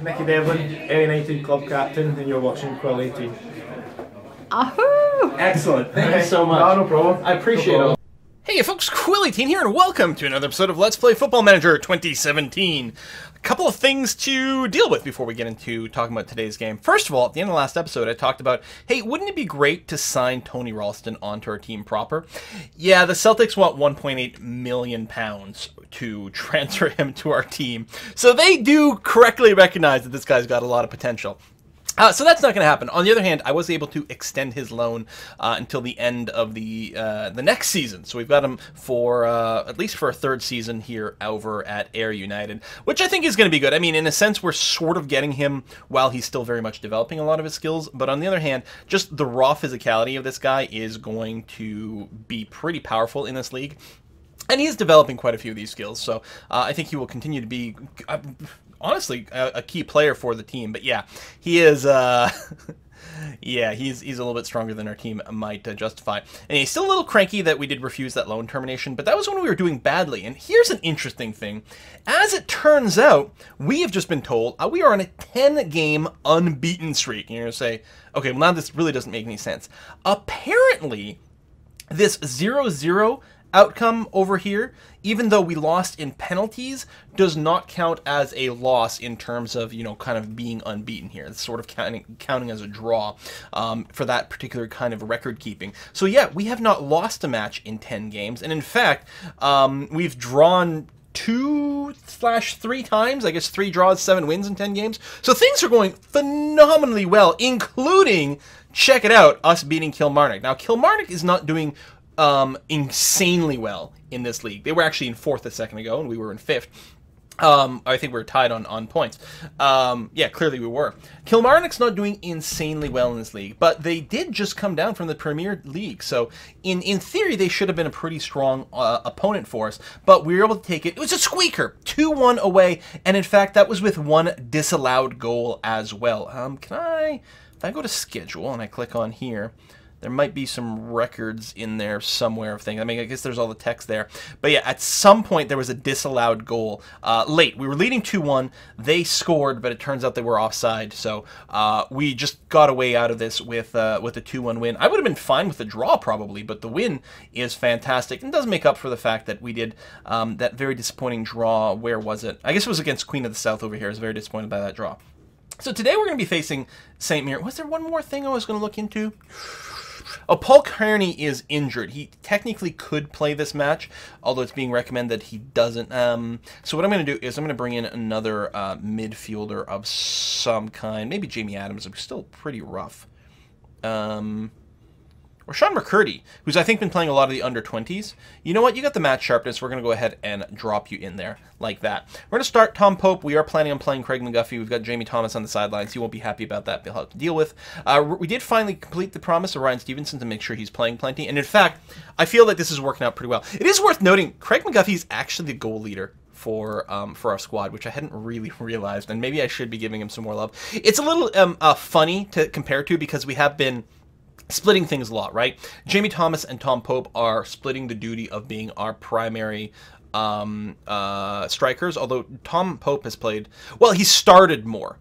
Nicky Devlin, Ayr United club captain, and you're watching Quill 18. Ahoo! Excellent. Thank you so much. No problem. I appreciate it. Hey folks, Quill18 here, and welcome to another episode of Let's Play Football Manager 2017. A couple of things to deal with before we get into talking about today's game. First of all, at the end of the last episode, I talked about, hey, wouldn't it be great to sign Tony Ralston onto our team proper? Yeah, the Celtics want £1.8 million to transfer him to our team. So they do correctly recognize that this guy's got a lot of potential. So that's not going to happen. On the other hand, I was able to extend his loan until the end of the next season. So we've got him for at least for a third season here over at Ayr United, which I think is going to be good. I mean, in a sense, we're sort of getting him while he's still very much developing a lot of his skills. But on the other hand, just the raw physicality of this guy is going to be pretty powerful in this league. And he's developing quite a few of these skills. So I think he will continue to be... honestly, a key player for the team. But yeah, he is, yeah, he's a little bit stronger than our team might justify. And he's still a little cranky that we did refuse that loan termination, but that was when we were doing badly. And here's an interesting thing. As it turns out, we have just been told we are on a 10-game unbeaten streak. And you're going to say, okay, well now this really doesn't make any sense. Apparently, this 0-0 outcome over here, even though we lost in penalties, does not count as a loss in terms of, you know, kind of being unbeaten here. It's sort of counting as a draw for that particular kind of record keeping. So yeah, we have not lost a match in 10 games, and in fact, we've drawn 2/3 times, I guess 3 draws, 7 wins in 10 games. So things are going phenomenally well, including, check it out, us beating Kilmarnock. Now, Kilmarnock is not doing insanely well in this league. They were actually in 4th a second ago, and we were in 5th. I think we were tied on points. Yeah, clearly we were. Kilmarnock's not doing insanely well in this league, but they did just come down from the Premier League. So in theory, they should have been a pretty strong opponent for us, but we were able to take it. It was a squeaker, 2-1 away, and in fact, that was with 1 disallowed goal as well. If I go to schedule and I click on here, there might be some records in there somewhere of things. I mean, I guess there's all the text there. But yeah, at some point there was a disallowed goal late. We were leading 2-1. They scored, but it turns out they were offside. So we just got away out of this with a 2-1 win. I would have been fine with the draw probably, but the win is fantastic. And does make up for the fact that we did that very disappointing draw. Where was it? I guess it was against Queen of the South over here. I was very disappointed by that draw. So today we're going to be facing St. Mirren. Was there one more thing I was going to look into? Oh, Paul Kearney is injured. He technically could play this match, although it's being recommended that he doesn't. So what I'm going to do is I'm going to bring in another midfielder of some kind. Maybe Jamie Adams. I'm still pretty rough. Or Sean McCurdy, who's I think been playing a lot of the under-20s. You know what? You got the match sharpness. We're going to go ahead and drop you in there like that. We're going to start Tom Pope. We are planning on playing Craig McGuffey. We've got Jamie Thomas on the sidelines. He won't be happy about that. He'll have to deal with. We did finally complete the promise of Ryan Stevenson to make sure he's playing plenty. And in fact, I feel like this is working out pretty well. It is worth noting, Craig McGuffey is actually the goal leader for our squad, which I hadn't really realized, and maybe I should be giving him some more love. It's a little funny to compare to because we have been splitting things a lot, right? Jamie Thomas and Tom Pope are splitting the duty of being our primary strikers, although Tom Pope has played, well, he started more.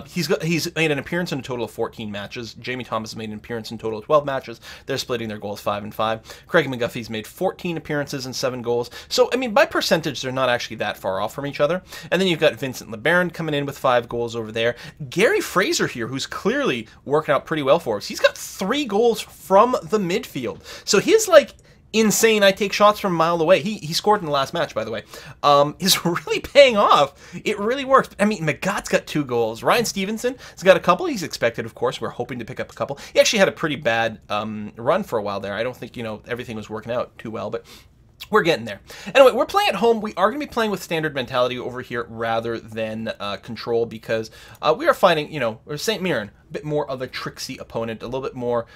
He's made an appearance in a total of 14 matches. Jamie Thomas has made an appearance in a total of 12 matches. They're splitting their goals 5 and 5. Craig McGuffey's made 14 appearances and 7 goals. So, I mean, by percentage, they're not actually that far off from each other. And then you've got Vincent LeBaron coming in with 5 goals over there. Gary Fraser here, who's clearly working out pretty well for us. He's got 3 goals from the midfield. So his, like, insane, I take shots from a mile away. He scored in the last match, by the way. Is really paying off. It really works. I mean, McGott's got 2 goals. Ryan Stevenson has got a couple. He's expected, of course. We're hoping to pick up a couple. He actually had a pretty bad run for a while there. I don't think, you know, everything was working out too well, but we're getting there. Anyway, we're playing at home. We are going to be playing with standard mentality over here rather than control because we are fighting, you know, St. Mirren, a bit more of a tricksy opponent, a little bit more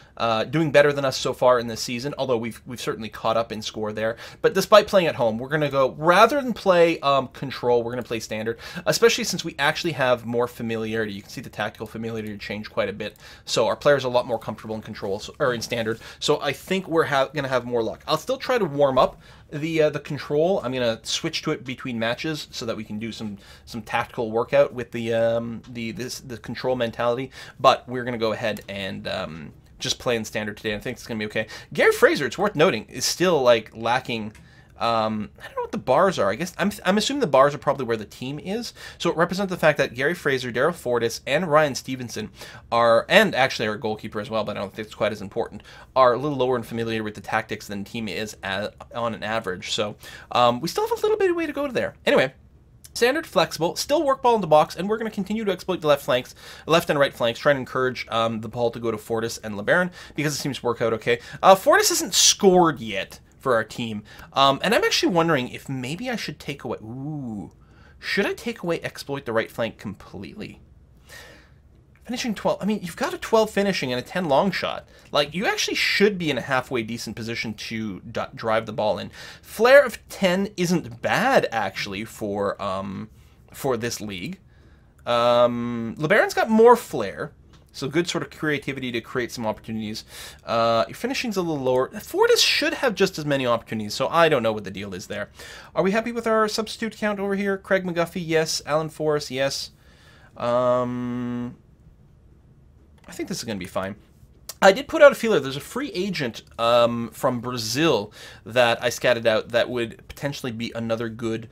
doing better than us so far in this season, although we've certainly caught up in score there. But despite playing at home, we're going to go, rather than play control, we're going to play standard, especially since we actually have more familiarity. You can see the tactical familiarity change quite a bit, so our players are a lot more comfortable in control, or in standard, so I think we're going to have more luck. I'll still try to warm up the control. I'm gonna switch to it between matches so that we can do some tactical workout with the control mentality. But we're gonna go ahead and just play in standard today. I think it's gonna be okay. Gary Fraser, it's worth noting, is still like lacking. I don't know what the bars are. I guess I'm assuming the bars are probably where the team is. So it represents the fact that Gary Fraser, Daryl Fortis, and Ryan Stevenson are, and actually our goalkeeper as well, but I don't think it's quite as important, are a little lower and familiar with the tactics than the team is on an average. So we still have a little bit of way to go to there. Anyway. Standard, flexible, still work ball in the box, and we're going to continue to exploit the left and right flanks, trying to encourage the ball to go to Fortis and LeBaron, because it seems to work out okay. Fortis hasn't scored yet for our team, and I'm actually wondering if maybe I should take away... Ooh. Should I take away exploit the right flank completely? Finishing 12. I mean, you've got a 12 finishing and a 10 long shot. Like, you actually should be in a halfway decent position to drive the ball in. Flair of 10 isn't bad, actually, for this league. LeBaron's got more flair, so good sort of creativity to create some opportunities. Your finishing's a little lower. Fortis should have just as many opportunities, so I don't know what the deal is there. Are we happy with our substitute count over here? Craig McGuffey, yes. Alan Forrest, yes. I think this is going to be fine. I did put out a feeler. There's a free agent from Brazil that I scattered out that would potentially be another good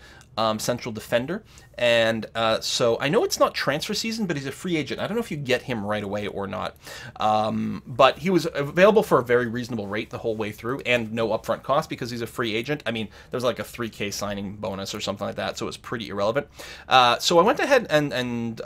central defender. And so I know it's not transfer season, but he's a free agent. I don't know if you get him right away or not. But he was available for a very reasonable rate the whole way through and no upfront cost because he's a free agent. I mean, there's like a $3K signing bonus or something like that, so it's pretty irrelevant. So I went ahead and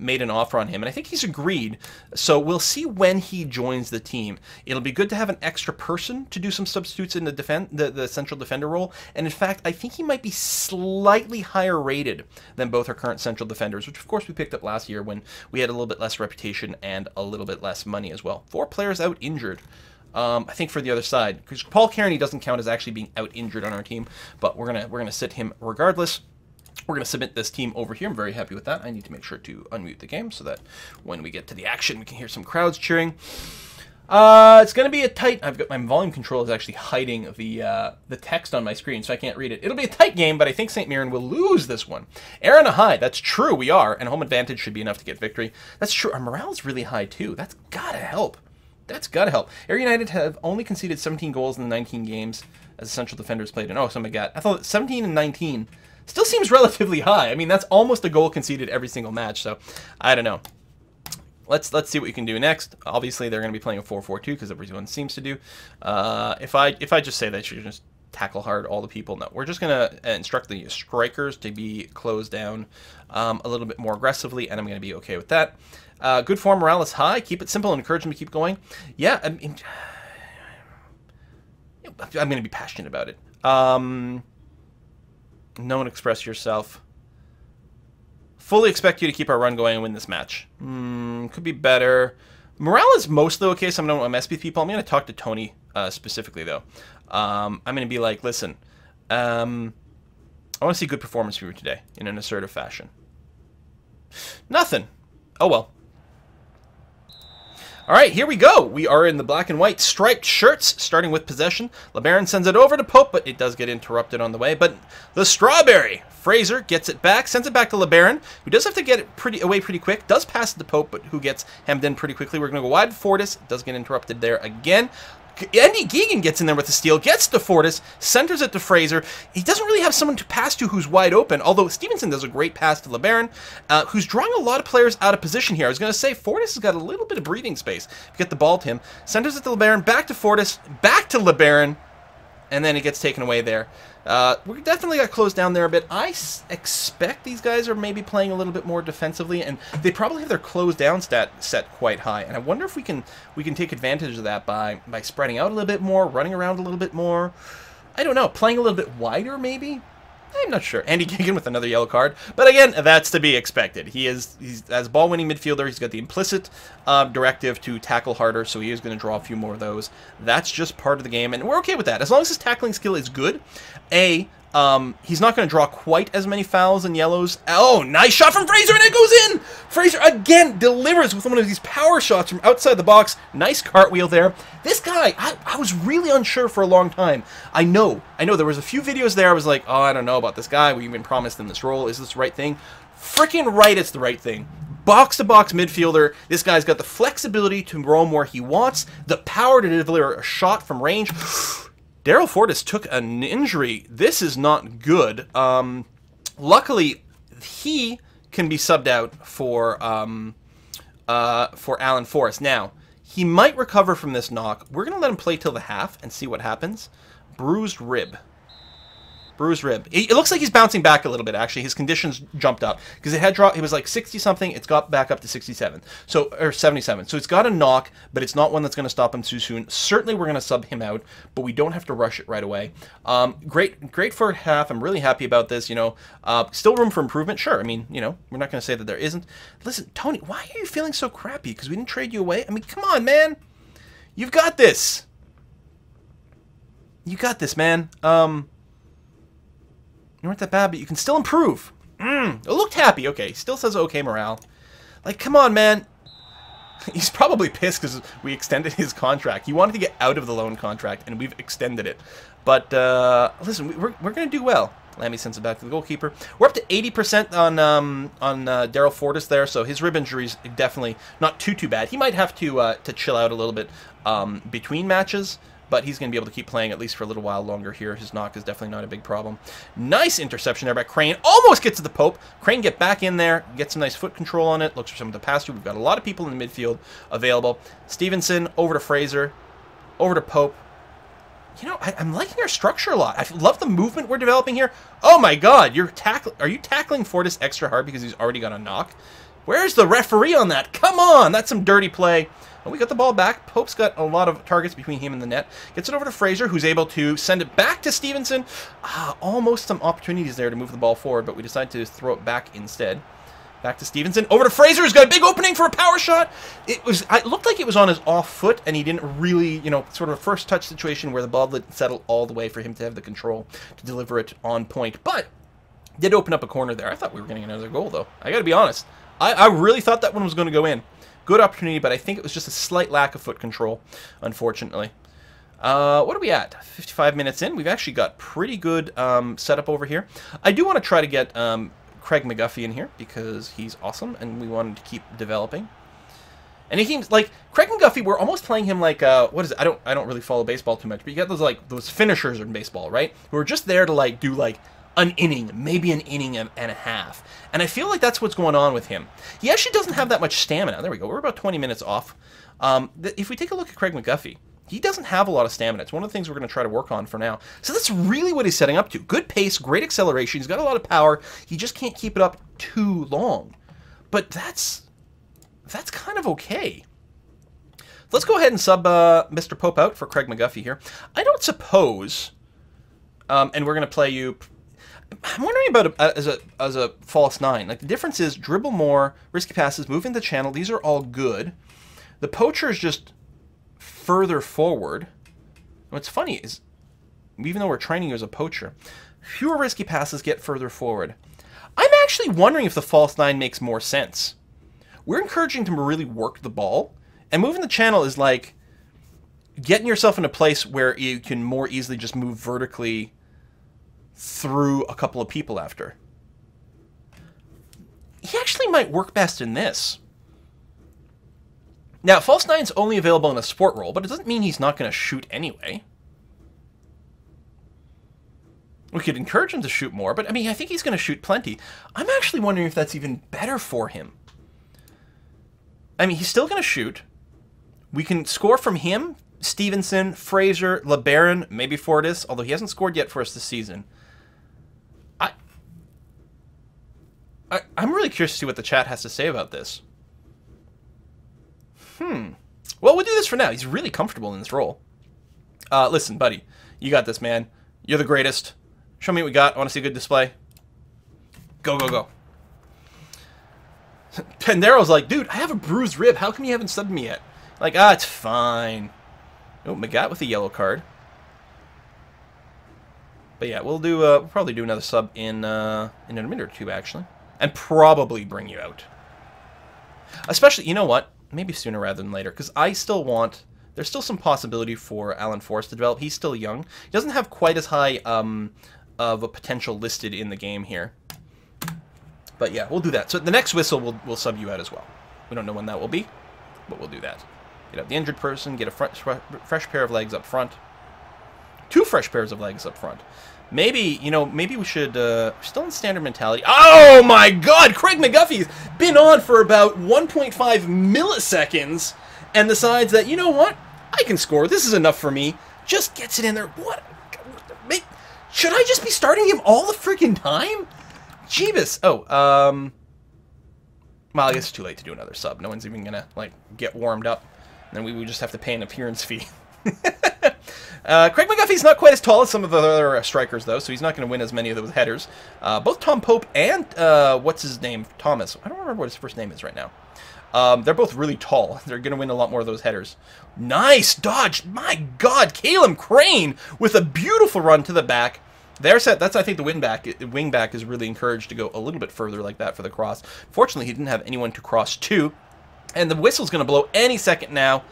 made an offer on him, and I think he's agreed. So we'll see when he joins the team. It'll be good to have an extra person to do some substitutes in the central defender role. And in fact, I think he might be slightly higher rated than both our current central defenders, which of course we picked up last year when we had a little bit less reputation and a little bit less money as well. 4 players out injured. I think for the other side, because Paul Kearney doesn't count as actually being out injured on our team, but we're gonna sit him regardless. We're going to submit this team over here. I'm very happy with that. I need to make sure to unmute the game so that when we get to the action, we can hear some crowds cheering. It's going to be a tight... I've got my volume control is actually hiding the text on my screen, so I can't read it. It'll be a tight game, but I think St. Mirren will lose this one. Aaron a high. That's true. We are. And home advantage should be enough to get victory. That's true. Our morale is really high, too. That's got to help. That's got to help. Air United have only conceded 17 goals in the 19 games as the central defenders played in. Oh, so my God. I thought 17 and 19 still seems relatively high. I mean, that's almost a goal conceded every single match, so I don't know. Let's see what we can do next. Obviously, they're going to be playing a 4-4-2 because everyone seems to do. If I just say that, you should just tackle hard all the people. No, we're just going to instruct the strikers to be closed down a little bit more aggressively, and I'm going to be okay with that. Good form, morale is high. Keep it simple and encourage them to keep going. Yeah, I mean, I'm going to be passionate about it. No one express yourself. Fully expect you to keep our run going and win this match. Could be better. Morale is mostly okay, so I'm going to mess with people. I'm going to talk to Tony specifically, though. I'm going to be like, listen, I want to see good performance from you today in an assertive fashion. Nothing. Oh, well. All right, here we go. We are in the black and white striped shirts, starting with possession. LeBaron sends it over to Pope, but it does get interrupted on the way. But the Strawberry, Fraser, gets it back, sends it back to LeBaron, who does have to get it away pretty quick. Does pass it to Pope, but who gets hemmed in pretty quickly. We're going to go wide. Fortis does get interrupted there again. Andy Geegan gets in there with the steal, gets to Fortis, centers it to Fraser. He doesn't really have someone to pass to who's wide open, although Stevenson does a great pass to LeBaron, who's drawing a lot of players out of position here. I was going to say, Fortis has got a little bit of breathing space to get the ball to him. Centers it to LeBaron, back to Fortis, back to LeBaron, and then it gets taken away there. We definitely got closed down there a bit. I expect these guys are maybe playing a little bit more defensively, and they probably have their closed down stat set quite high. And I wonder if we can take advantage of that by spreading out a little bit more, running around a little bit more. I don't know, playing a little bit wider maybe. I'm not sure. Andy Geegan with another yellow card. But again, that's to be expected. He's as ball-winning midfielder, he's got the implicit directive to tackle harder, so he is going to draw a few more of those. That's just part of the game, and we're okay with that. As long as his tackling skill is good, he's not going to draw quite as many fouls and yellows. Oh, nice shot from Fraser, and it goes in! Fraser again delivers with one of these power shots from outside the box. Nice cartwheel there. This guy, I was really unsure for a long time. I know. There was a few videos there I was like, oh, I don't know about this guy. We've been promised in this role. Is this the right thing? Freaking right, it's the right thing. Box-to-box midfielder. This guy's got the flexibility to roam where he wants, the power to deliver a shot from range. Daryl Fortis took an injury. This is not good. Luckily, he can be subbed out for Alan Forrest. Now, he might recover from this knock. We're going to let him play till the half and see what happens. Bruised rib. Bruised rib. It looks like he's bouncing back a little bit, actually. His conditions jumped up. Because it had dropped, it was like 60-something. It's got back up to 67. So, or 77. So it's got a knock, but it's not one that's going to stop him too soon. Certainly we're going to sub him out, but we don't have to rush it right away. Great for half. I'm really happy about this, you know. Still room for improvement? Sure. I mean, you know, we're not going to say that there isn't. Listen, Tony, why are you feeling so crappy? Because we didn't trade you away? I mean, come on, man. You've got this. You got this, man. You weren't that bad, but you can still improve. It looked happy. Okay, still says okay morale. Like, come on, man. He's probably pissed because we extended his contract. He wanted to get out of the loan contract, and we've extended it. But, listen, we're going to do well. Lammy sends it back to the goalkeeper. We're up to 80% on Daryl Fortis there, so his rib injury's definitely not too bad. He might have to chill out a little bit between matches, but he's going to be able to keep playing at least for a little while longer here. His knock is definitely not a big problem. Nice interception there by Crane. Almost gets to the Pope. Crane get back in there, get some nice foot control on it, looks for someone to pass to. We've got a lot of people in the midfield available. Stevenson over to Fraser, over to Pope. You know, I'm liking our structure a lot. I love the movement we're developing here. Oh my god, are you tackling Fortis extra hard because he's already got a knock? Where's the referee on that? Come on, that's some dirty play. And we got the ball back. Pope's got a lot of targets between him and the net. Gets it over to Fraser, who's able to send it back to Stevenson. Almost some opportunities there to move the ball forward, but we decided to throw it back instead. Back to Stevenson. Over to Fraser, who's got a big opening for a power shot. It looked like it was on his off foot, and he didn't really, you know, sort of a first touch situation where the ball didn't settle all the way for him to have the control to deliver it on point. But did open up a corner there. I thought we were getting another goal, though. I got to be honest. I really thought that one was going to go in. Good opportunity, but I think it was just a slight lack of foot control, unfortunately. What are we at? 55 minutes in. We've actually got pretty good setup over here. I do want to try to get Craig McGuffey in here because he's awesome, and we wanted to keep developing. And he seems like Craig McGuffey. We're almost playing him like what is it? I don't really follow baseball too much, but you got those finishers in baseball, right? Who are just there to do an inning, maybe an inning and a half. And I feel like that's what's going on with him. He actually doesn't have that much stamina. There we go. We're about 20 minutes off. If we take a look at Craig McGuffey, he doesn't have a lot of stamina. It's one of the things we're going to try to work on for now. So that's really what he's setting up to. Good pace, great acceleration. He's got a lot of power. He just can't keep it up too long. But that's kind of okay. Let's go ahead and sub Mr. Pope out for Craig McGuffey here. I don't suppose, and we're going to play you... I'm wondering about as a false nine. Like, the difference is dribble more, risky passes, move in the channel. These are all good. The poacher is just further forward. What's funny is, even though we're training you as a poacher, fewer risky passes get further forward. I'm actually wondering if the false nine makes more sense. We're encouraging him to really work the ball, and moving the channel is like getting yourself in a place where you can more easily just move vertically through a couple of people after. He actually might work best in this. Now, false nine's only available in a sport role, but it doesn't mean he's not going to shoot anyway. We could encourage him to shoot more, but I mean, I think he's going to shoot plenty. I'm actually wondering if that's even better for him. I mean, he's still going to shoot. We can score from him, Stevenson, Fraser, LeBaron, maybe Fortis, although he hasn't scored yet for us this season. I'm really curious to see what the chat has to say about this. Well, we'll do this for now. He's really comfortable in this role. Listen, buddy. You got this, man. You're the greatest. Show me what we got. I want to see a good display. Go, go, go. Pendero's like, dude, I have a bruised rib. How come you haven't subbed me yet? Like, it's fine. Oh, Magat with a yellow card. But yeah, we'll probably do another sub in a minute or two, actually. And probably bring you out. Especially, you know what? Maybe sooner rather than later, because I still want... There's still some possibility for Alan Forrest to develop. He's still young. He doesn't have quite as high of a potential listed in the game here. But yeah, we'll do that. So the next whistle, we'll sub you out as well. We don't know when that will be, but we'll do that. Get out the injured person, get a fresh pair of legs up front. 2 fresh pairs of legs up front. Maybe, you know, maybe we should, still in standard mentality. Oh my god, Craig McGuffey's been on for about 1.5 milliseconds and decides that, you know what, I can score, this is enough for me. Just gets it in there. What? Should I just be starting him all the freaking time? Jeebus. Oh, well, I guess it's too late to do another sub. No one's even gonna, like, get warmed up. And then we would just have to pay an appearance fee. Craig McGuffey's not quite as tall as some of the other strikers, though, so he's not going to win as many of those headers. Both Tom Pope and, what's his name? Thomas. I don't remember what his first name is right now. They're both really tall. They're going to win a lot more of those headers. Nice dodge. My God, Caleb Crane with a beautiful run to the back. They're set. That's, I think, the wing back is really encouraged to go a little bit further like that for the cross. Fortunately, he didn't have anyone to cross to. And the whistle's going to blow any second now.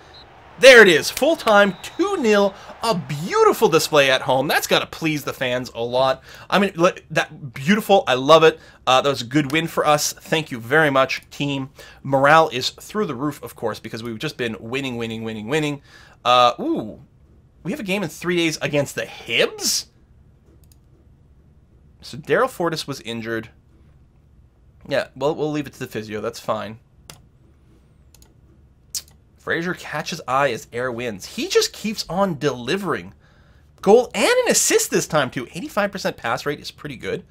There it is. Full time, 2-0. A beautiful display at home. That's got to please the fans a lot. I mean, that beautiful. I love it. That was a good win for us. Thank you very much, team. Morale is through the roof, of course, because we've just been winning. Ooh. We have a game in 3 days against the Hibs? So Daryl Fortis was injured. Yeah, well, we'll leave it to the physio. That's fine. Frazier catches eye as Air wins. He just keeps on delivering. Goal and an assist this time, too. 85% pass rate is pretty good.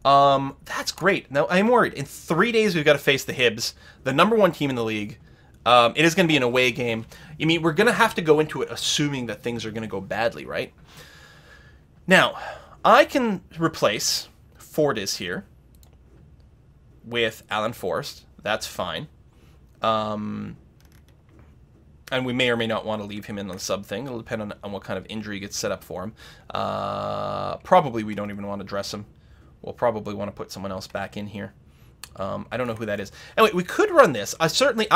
That's great. Now, I'm worried. In 3 days, we've got to face the Hibs, the #1 team in the league. It is going to be an away game. I mean, we're going to have to go into it assuming that things are going to go badly, right? Now, I can replace Fortis here with Alan Forrest. That's fine. And we may or may not want to leave him in the sub thing. It'll depend on what kind of injury gets set up for him. Probably we don't even want to dress him. We'll probably want to put someone else back in here. I don't know who that is. Anyway, we could run this. I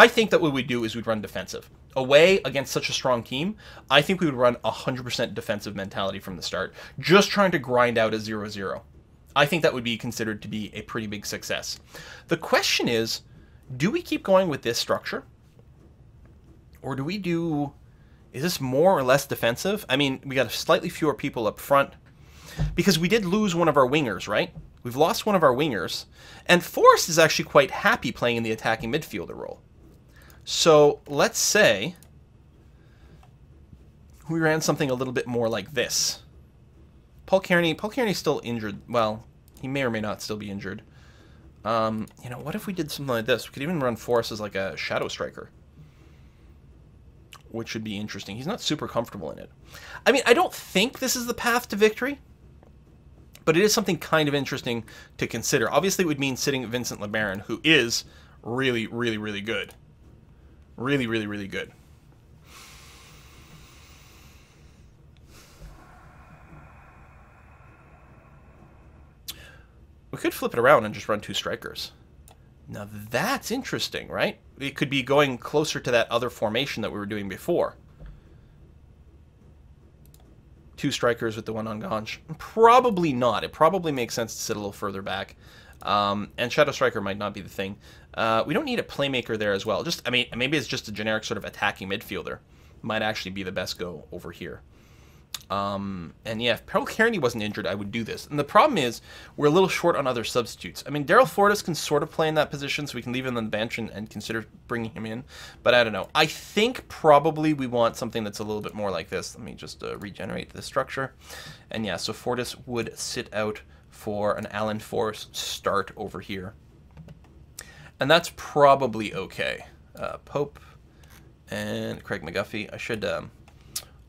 think that what we'd do is we'd run defensive. Away against such a strong team, I think we would run 100% defensive mentality from the start, just trying to grind out a 0-0. I think that would be considered to be a pretty big success. The question is, do we keep going with this structure? Or do we do... Is this more or less defensive? I mean, we got slightly fewer people up front. Because we did lose one of our wingers, right? We've lost one of our wingers. And Forrest is actually quite happy playing in the attacking midfielder role. So, let's say we ran something a little bit more like this. Paul Kearney's still injured. Well, he may or may not still be injured. You know, what if we did something like this? We could even run Forrest as like a shadow striker, which would be interesting. He's not super comfortable in it. I mean, I don't think this is the path to victory, but it is something kind of interesting to consider. Obviously, it would mean sitting Vincent LeBaron, who is really, really, really good. Really, really, really good. We could flip it around and just run 2 strikers. Now that's interesting, right? It could be going closer to that other formation that we were doing before. 2 strikers with the 1 on Ganj. Probably not. It probably makes sense to sit a little further back. And Shadow Striker might not be the thing. We don't need a playmaker there as well. Just, I mean, maybe it's just a generic sort of attacking midfielder. Might actually be the best go over here. And yeah, if Paul Kearney wasn't injured, I would do this. And the problem is, we're a little short on other substitutes. I mean, Daryl Fortis can sort of play in that position, so we can leave him on the bench and consider bringing him in. But I don't know. I think probably we want something that's a little bit more like this. Let me just regenerate the structure. And yeah, so Fortis would sit out for an Alan Forrest start over here. And that's probably okay. Pope and Craig McGuffey. I should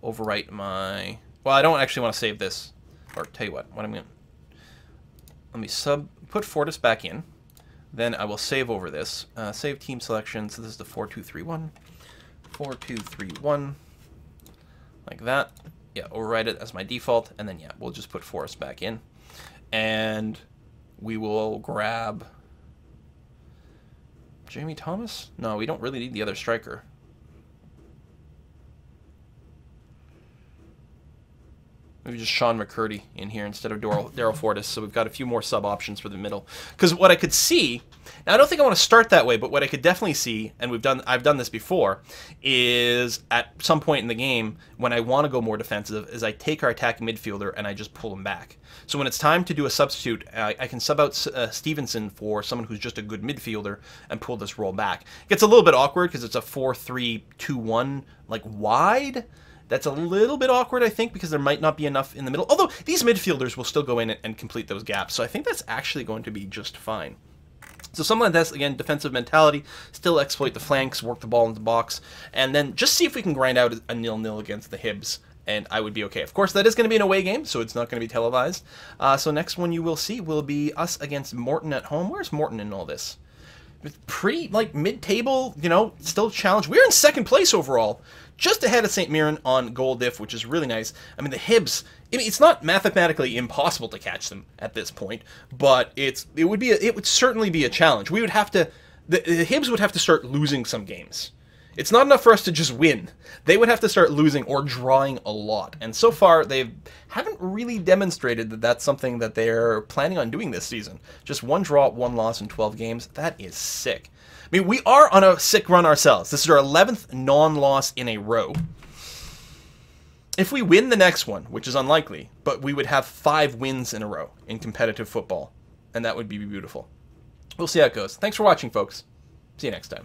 overwrite my... Well, I don't actually want to save this. Or tell you what I'm going to... Let me put Fortis back in. Then I will save over this. Save team selection. So this is the 4-2-3-1. 4-2-3-1. Like that. Yeah, overwrite it as my default. And then, yeah, we'll just put Forrest back in. And we will grab Jamie Thomas? No, we don't really need the other striker. Maybe just Sean McCurdy in here instead of Daryl Fortis, so we've got a few more sub options for the middle. Because what I could see, now I don't think I want to start that way, but what I could definitely see, and I've done this before, is at some point in the game when I want to go more defensive, is I take our attacking midfielder and I just pull him back. So when it's time to do a substitute, I can sub out Stevenson for someone who's just a good midfielder and pull this role back. It gets a little bit awkward because it's a 4-3-2-1 like wide. That's a little bit awkward, I think, because there might not be enough in the middle. Although, these midfielders will still go in and complete those gaps. So I think that's actually going to be just fine. So something like this, again, defensive mentality, still exploit the flanks, work the ball into the box, and then just see if we can grind out a 0-0 against the Hibs, and I would be okay. Of course, that is going to be an away game, so it's not going to be televised. So next one you will see will be us against Morton at home. Where's Morton in all this? Pretty, like, mid-table, you know, still challenge. We're in second place overall, just ahead of St. Mirren on goal diff, which is really nice. I mean, the Hibs, I mean, it's not mathematically impossible to catch them at this point, but it would certainly be a challenge. We would have to, the Hibs would have to start losing some games. It's not enough for us to just win. They would have to start losing or drawing a lot. And so far, they haven't really demonstrated that that's something that they're planning on doing this season. Just 1 draw, 1 loss in 12 games. That is sick. I mean, we are on a sick run ourselves. This is our 11th non-loss in a row. If we win the next one, which is unlikely, but we would have 5 wins in a row in competitive football. And that would be beautiful. We'll see how it goes. Thanks for watching, folks. See you next time.